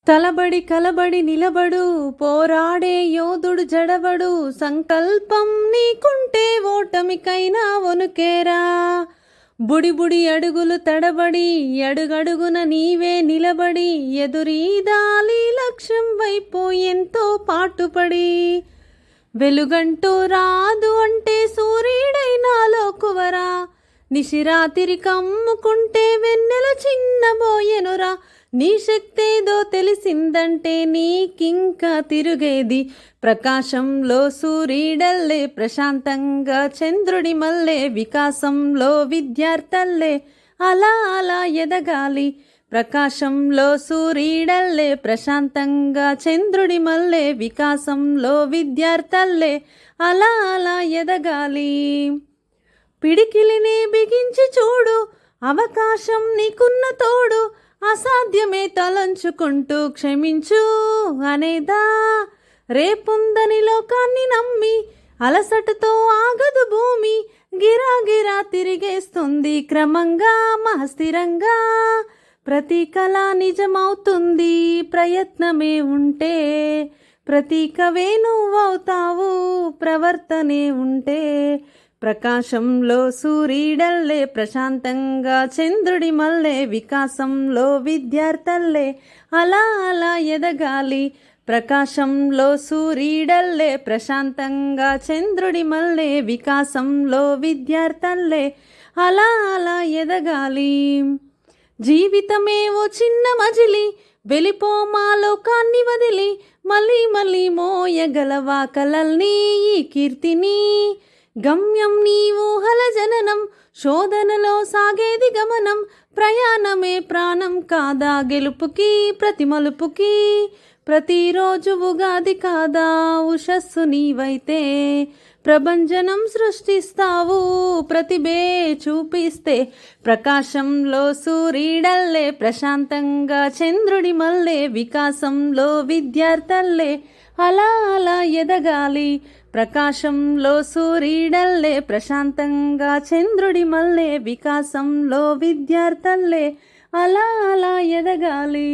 తలబడి కలబడి నిలబడు, పోరాడే యోధుడు జడబడు, సంకల్పం నీకుంటే ఓటమికైనా వణుకేరా. బుడి అడుగులు తడబడి అడుగడుగున నీవే నిలబడి, ఎదురీదాలి లక్ష్యం వైపు ఎంతో పాటుపడి. వెలుగంటూ రాదు అంటే సూర్యుడైనా లోకువరా, నిశిరాతిరి కమ్ముకుంటే వెన్నెల చిన్నబోయెనురా. నీ శక్తేదో తెలిసిందంటే నీకింకా తిరుగేది. ప్రకాశంలో సూర్యుడల్లే, ప్రశాంతంగా చంద్రుడి మల్లే, వికాసంలో విద్యార్థల్లే అలా అలా ఎదగాలి. ప్రకాశంలో సూర్యుడల్లే, ప్రశాంతంగా చంద్రుడి మల్లే, వికాసంలో విద్యార్థల్లే అలా అలా ఎదగాలి. పిడికిలినే బిగించి చూడు, అవకాశం నీకున్న తోడు, అసాధ్యమే తలంచుకుంటూ క్షమించు అనేదా. రేపుందని లోకాన్ని నమ్మి అలసటతో ఆగదు భూమి, గిరాగిరా తిరిగేస్తుంది క్రమంగా మహస్థిరంగా. ప్రతి కళ నిజమవుతుంది ప్రయత్నమే ఉంటే, ప్రతీకవే నువ్వవుతావు ప్రవర్తనే ఉంటే. ప్రకాశంలో సూర్యుడల్లే, ప్రశాంతంగా చంద్రుడి మల్లే, వికాసంలో విద్యార్థల్లే అలా అలా ఎదగాలి. ప్రకాశంలో సూర్యుడల్లే, ప్రశాంతంగా చంద్రుడి మల్లే, వికాసంలో విద్యార్థల్లే అలా అలా ఎదగాలి. జీవితమే ఓ చిన్న మజిలి, వెళ్ళిపో మా లోకాన్ని వదిలి, మళ్ళీ మళ్ళీ మోయగలవా కలల్ని ఈ కీర్తిని. గమ్యం నీ ఊహల జననం, శోధనలో సాగేది గమనం, ప్రయాణమే ప్రాణం కాదా గెలుపుకి ప్రతి మలుపుకి. ప్రతిరోజు ఉగాది కాదా ఉషస్సు నీవైతే, ప్రభంజనం సృష్టిస్తావు ప్రతిభే చూపిస్తే. ప్రకాశంలో సూర్యుడల్లే, ప్రశాంతంగా చంద్రుడి మల్లే, వికాసంలో విద్యార్థల్లే అలా అలా ఎదగాలి. ప్రకాశంలో సూర్యుడల్లే, ప్రశాంతంగా చంద్రుడి మల్లే, వికాసంలో విద్యార్థల్లే అలా అలా ఎదగాలి.